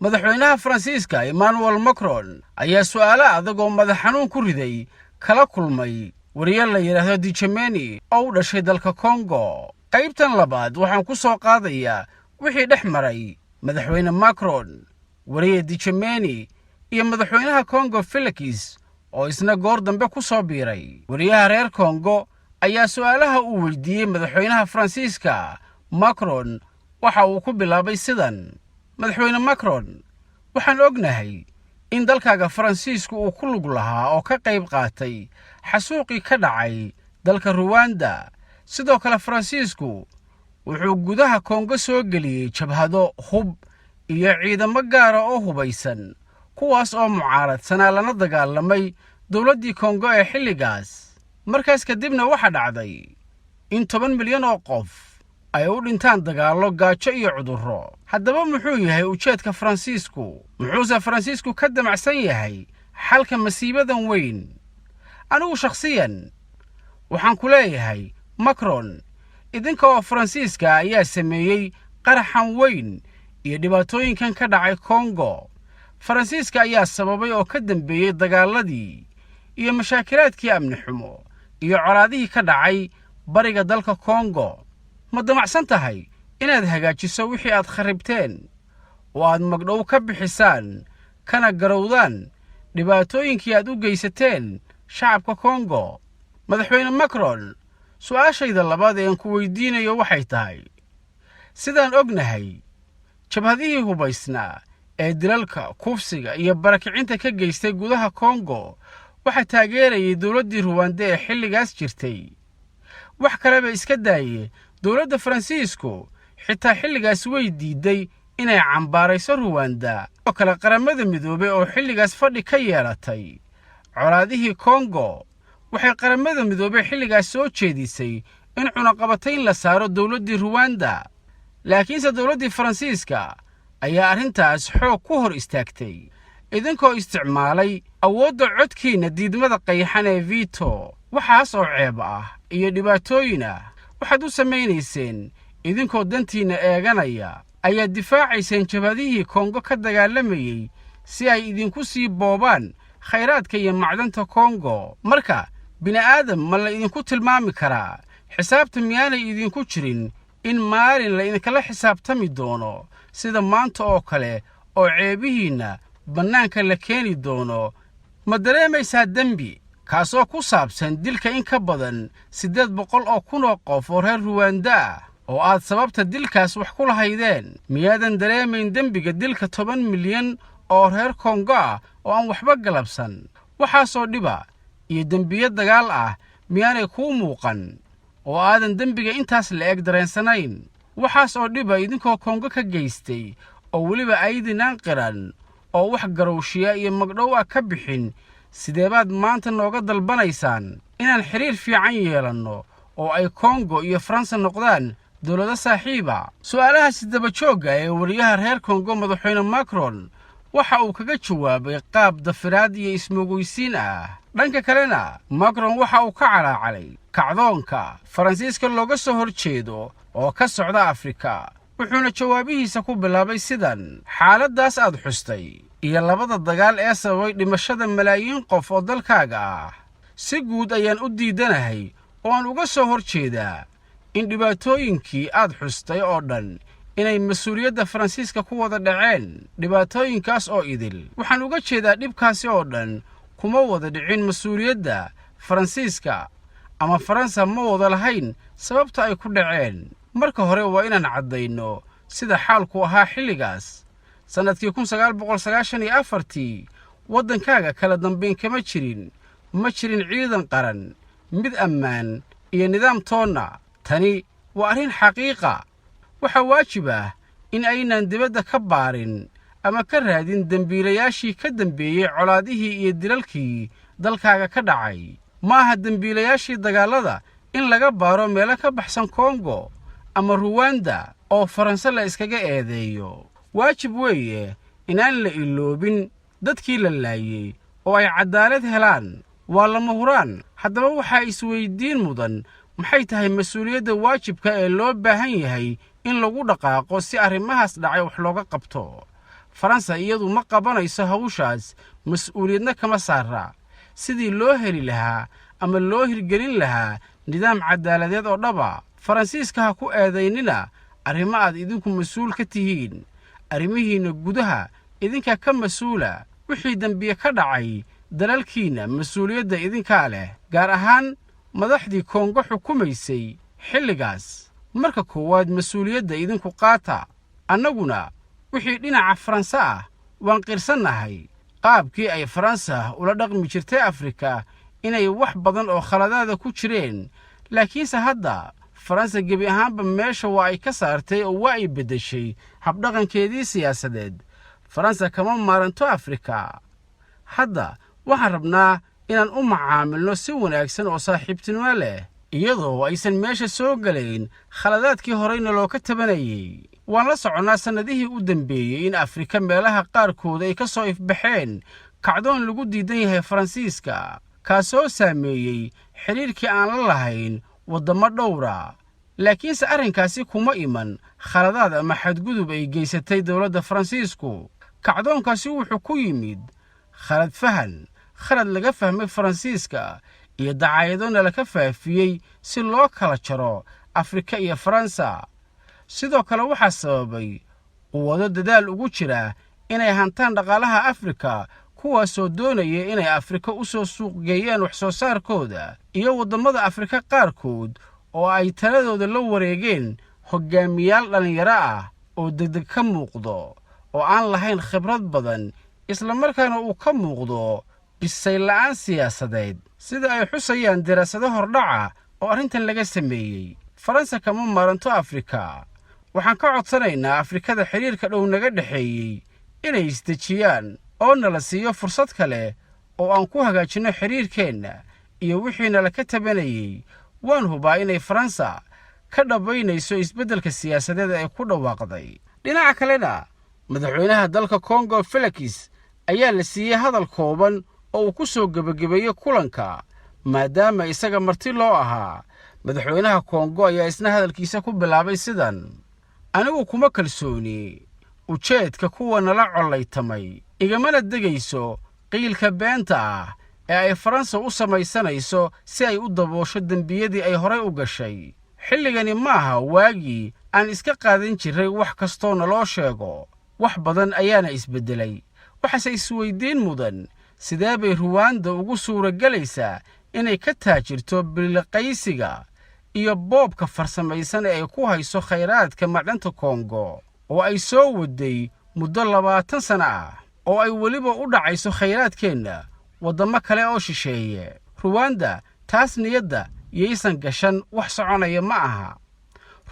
madaxweynaha Faransiiska Emmanuel Macron ayaa su'aalo adag oo madax xanuun ku riday kala kulmay wariye la yiraahdo Djameni oo u dhashay dalka Congo. qaybtan labaad waxaan ku soo qaadayaa wixii dhex maray madaxweyne Macron, wariye Djameni iyo madaxweynaha Congo Felix oo isna goor dambe ku soo biiray. wariyaha reer Congo ayaa su'aalaha uu weydiiyey madaxweynaha Faransiiska Macron waxa uu ku bilaabay sidan: madaxweyne Macron, waxaan ognahay in dalkaaga Faransiisku uu ku lug lahaa oo ka qayb qaatay xasuuqii ka dhacay dalka Rwanda. sidoo kale Faransiisku wuxuu gudaha Congo soo geliyay jabhado hub iyo ciidamo gaar ah oo hubaysan, kuwaas oo mucaaradsanaa lana dagaalamay dowladdii Congo ee xilligaas. markaas kadibna waxa dhacday in 10 milyan oo qof ay u dhintaan dagaallo, gaajo iyo cudurro. haddaba muxuu yahay ujeedka Faransiisku? muxuuse Faransiisku ka damacsan yahay xalka masiibadan weyn? anigu shakhsiyan waxaan ku leeyahay Macron, idinka oo Faransiiska ayaa sameeyey qaraxan weyn iyo dhibaatooyinkan ka dhacay Congo. Faransiiska ayaa sababay oo ka dambeeyey dagaaladii iyo mashaakilaadkii amni xumo iyo colaadihii ka dhacay bariga dalka Congo. ma damacsan tahay inaad hagaajiso wixii aad kharibteen oo aad magdhow ka bixisaan kana garowdaan dhibaatooyinkii aad u geysateen shacabka Congo? madaxweyne Macron, su'aashayda labaad ee aan ku weydiinayo waxay tahay: sidaan ognahay, jabhadihii hubaysnaa ee dilalka, kufsiga iyo barakicinta ka geystay gudaha Congo waxa taageerayay dowladdii Rwanda ee xilligaas jirtay. wax kaleba iska daayay, dowladda Faransiisku xitaa xilligaas way diiday inay cambaarayso Rwanda. oo kale qaramada midoobay oo xilligaas fadhi ka yeelatay colaadihii Congo waxay qaramada midoobay xilligaas soo jeedisay in cunaqabatayn la saaro dowladdii Rwanda. laakiinse dowladdii Faransiiska ayaa arrintaas xoog ku hor istaagtay, idinkoo isticmaalay awoodda codkiina diidmada qayxan ee veto. waxaas oo ceeb ah iyo dhibaatooyin ah waxaad u samaynayseen idinkoo dantiina eeganaya. ayaad difaacayseen jabhadihii Congo ka dagaalamayay si ay idinku sii boobaan khayraadka iyo macdanta Congo. marka bini'aadam ma la idinku tilmaami karaa? xisaabta miyaanay idinku jirin in maalin la idinkala xisaabtami doono sida maanta oo kale oo ceebihiinna bannaanka la keeni doono? ma dareemaysaa dembi kaasoo ku saabsan dilka in ka badan 800 oo kun oo qof oo reer Rwanda ah oo aad sababta dilkaas wax ku lahaydeen? miyaadan dareemayn dembiga dilka 10 milyan oo reer Congo ah oo aan waxba galabsan? waxaasoo dhiba iyo dembiyo dagaal ah miyaanay kuu muuqan oo aadan dembiga intaas la eg dareensanayn? waxaas oo dhiba idinkoo Congo ka geystay oo weliba aydinaan qiran oo wax garowshiya iyo magdhow ah ka bixin, sidee baad maanta nooga dalbanaysaan inaan xiriir fiican yeelanno oo ay Congo iyo Faransa noqdaan dowlado saaxiiba? su'aalahaasi daba joogga ee wariyaha reer Congo madaxweyne Macron waxa uu kaga jawaabay qaab dafiraad iyo ismoogaysiin ah. dhanka kalena Macron waxa uu ka calaacalay kacdoonka Faransiiska looga soo horjeedo oo ka socda Afrika, wuxuuna jawaabihiisa ku bilaabay sidan: xaaladdaas aad xustay iyo labada dagaal ee sababay dhimashada malaayiin qof oo dalkaaga ah, si guud ayaan u diidanahay oo aan uga soo horjeedaa in dhibaatooyinkii aad xustay oo dhan inay mas'uuliyadda Faransiiska ku wada dhaceen. dhibaatooyinkaas oo idil waxaan uga jeedaa dhibkaasi oo dhan kuma wada dhicin mas'uuliyadda Faransiiska, ama Faransa ma wada lahayn sababta ay ku dhaceen. marka hore waa inaan caddayno sida xaalku ahaa xilligaas. sannadkii 1994 waddankaaga kala dambayn kama jirin, ma jirin ciidan qaran, mid ammaan iyo nidaam toonna. tani waa arrin xaqiiqa. waxaa waajib ah in aynaan dibadda ka baarin ama ka raadin dembiilayaashii ka dambeeyey colaadihii iyo dilalkii dalkaaga ka dhacay. maaha dembiilayaashii dagaallada in laga baaro meelo ka baxsan Congo ama Rwanda oo Faransa la iskaga eedeeyo. waajib weeye inaan la iloobin dadkii la laayay oo ay cadaalad helaan. waa lama huraan. haddaba waxaa isweydiin mudan, maxay tahay mas'uuliyadda waajibka ee loo baahan yahay in lagu dhaqaaqo si arrimahaas dhacay wax looga qabto? faransa iyadu ma qabanayso hawshaas mas'uuliyadna kama saara sidii loo heli lahaa ama loo hirgelin lahaa nidaam cadaaladeed oo dhaba. faransiiska ha ku eedaynina arrimo aad idinku mas'uul ka tihiin. arrimihiinna gudaha idinkaa ka mas'uula. wixii dembiye ka dhacay dalalkiinna mas'uuliyadda idinkaa leh, gaar ahaan madaxdii Kongo xukumaysay xilligaas. marka koowaad mas'uuliyadda idinku qaata. annaguna wixii dhinaca faransa ah waan qirsannahay qaabkii ay faransa ula dhaqmi jirtay afrika inay wax badan oo khaladaada ku jireen, laakiinse hadda faransa gebi ahaanba meesha waa ay ka saartay oo waa ay beddeshay habdhaqankeedii siyaasadeed. faransa kama maaranto afrika. hadda waxaan rabnaa inaan u macaamilno si wanaagsan oo saaxiibtinimo leh, iyadoo aysan meesha soo galayn khaladaadkii horeyna loo ka tabanayay. waan la soconnaa sannadihii u dambeeyey in afrika meelaha qaarkood ay ka soo ifbaxeen kacdoon lagu diidan yahay faransiiska, kaasoo saameeyey xidhiirkii aan la lahayn waddamo dhowra. laakiinse arrinkaasi kuma iman khaladaad ama xadgudub ay geysatay dowladda faransiisku. kacdoonkaasi wuxuu ku yimid khalad fahan, khalad laga fahmay faransiiska iyo dacaayadona laka faafiyey si loo kala jaro afrika iyo faransa. sidoo kale waxaa sababay quwado dadaal ugu jira inay hantaan dhaqaalaha afrika, kuwaasoo doonaya inay afrika u soo suuq geeyaan wax soo saarkooda, iyo waddamada afrika qaarkood oo ay taladooda la wareegeen hoggaamiyaal dhallinyaro ah oo degdeg ka muuqdo, oo aan lahayn khibrad badan, isla markaana uu ka muuqdo bisay la'aan siyaasadeed, sida ay xusayaan daraasado hordhaca oo arrintan laga sameeyey. faransa kama maaranto afrika. waxaan ka codsanaynaa afrikada xiriirka dhow naga dhexeeyey inay isdejiyaan oo nala siiyo fursad kale oo aan ku hagaajinno xiriirkeenna iyo wixii nala ka tabanayey. waan hubaa inay faransa ka dhabaynayso isbeddelka siyaasadeed ee ku dhawaaqday. dhinaca kalena madaxweynaha dalka Kongo Felix ayaa la siiyey hadal kooban oo uu ku soo gebagabeeyey kulanka, maadaama isaga marti loo ahaa. madaxweynaha Kongo ayaa isna hadalkiisa ku bilaabay sidan: anigu kuma kalsooni ujeedka kuwa nala collaytamay, igamana degayso qiilka beenta ah ee ay faransa u samaysanayso si ay u daboosho dembiyadii ay horay u gashay. xilligani maaha waagii aan iska qaadan jiray wax kastoo naloo sheego. wax badan ayaana isbeddelay. waxaase isweydiin mudan, sidee bay ruwaanda ugu suuragelaysaa inay ka taajirto biliqaysiga iyo boobka farsamaysan ee ay ku hayso khayraadka macdanta Kongo, oo ay soo waday muddo 20 sano ah, oo ay weliba u dhacayso khayraadkeenna waddamo kale oo shisheeye. ruwaanda taas niyadda yaysan gashan wax soconaya ma aha.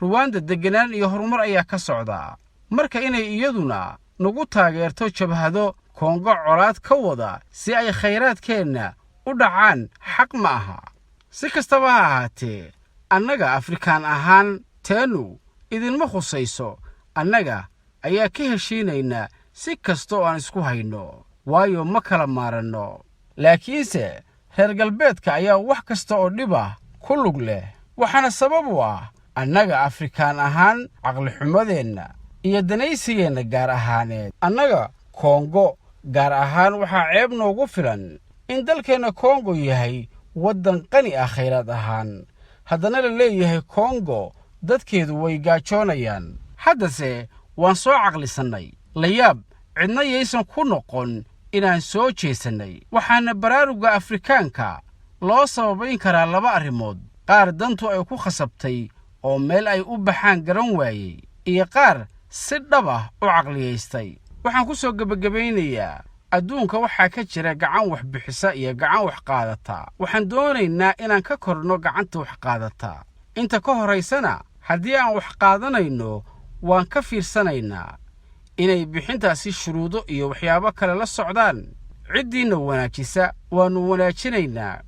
ruwaanda deganaan iyo horumar ayaa ka socda. marka inay iyaduna nagu taageerto jabhado Kongo colaad ka wada si ay khayraadkeenna u dhacaan xaq ma aha. si kastaba ha ahaatee, annaga afrikaan ahaan teenu idinma khusayso. annaga ayaa ka heshiinaynaa si kasta oo aan isku hayno, waayo ma kala maaranno. laakiinse reer galbeedka ayaa wax kasta oo dhib ah ku lug leh, waxaana sabab u ah annaga afrikaan ahaan caqlixumadeenna iyo danaysigeenna gaar ahaaneed. annaga Kongo gaar ahaan waxaa ceeb noogu filan in dalkeenna Kongo yahay waddan qani ah khayraad ahaan, haddana la leeyahay Kongo dadkeedu way gaajoonayaan. haddase waan soo caqlisannay. la yaab cidna yaysan ku noqon inaan soo jeesannay. waxaana baraaruga afrikaanka loo sababayn karaa 2 arrimood: qaar dantu ay ku khasabtay oo meel ay u baxaan garan waayey, iyo qaar si dhab ah u caqliyaystay. waxaan ku soo gebagabaynayaa, adduunka waxaa ka jira gacan wax bixisa iyo gacan wax qaadata. waxaan doonaynaa inaan ka korno gacanta wax qaadata. inta ka horaysana haddii aan wax qaadanayno waan ka fiirsanaynaa inay bixintaasi shuruudo iyo waxyaabo kale la socdaan. ciddiina wanaajisa waannu wanaajinaynaa.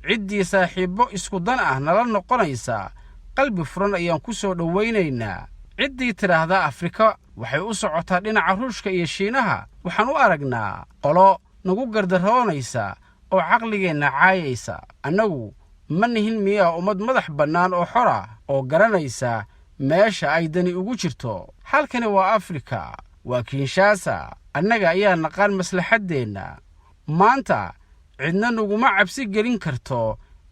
ciddii saaxiibbo isku dan ah nala noqonaysa qalbi furan ayaan ku soo dhowaynaynaa. ciddii tidhaahda afrika waxay u socotaa dhinaca ruushka iyo shiinaha, waxaan u aragnaa qolo nagu gardaroonaysa oo caqligeenna caayaysa. annagu ma nihin miyaa ummad madax bannaan oo xora oo garanaysa meesha ay dani ugu jirto? halkani waa afrika, waa Kinshasa annaga ayaa naqaan maslaxadeena maanta cidna naguma cabsi gelin karto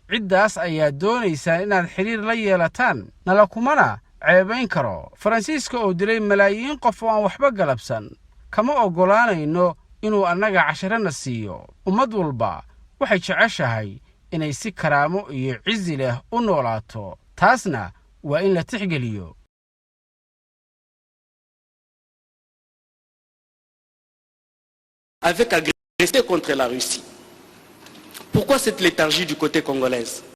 ciddaas ayaa doonaysa inaad xiriir la yeelataan nala kumana ceebayn karo Faransiiska oo dilay malaayiin qof oo aan waxba galabsan kama ogolaanayno inuu annaga casharana siiyo ummad walba waxay jeceshahay inay si karaamo iyo cizi leh u noolaato taasna waa in la tixgeliyo avec agressé contre la Russie. Pourquoi cette léthargie du côté congolaise?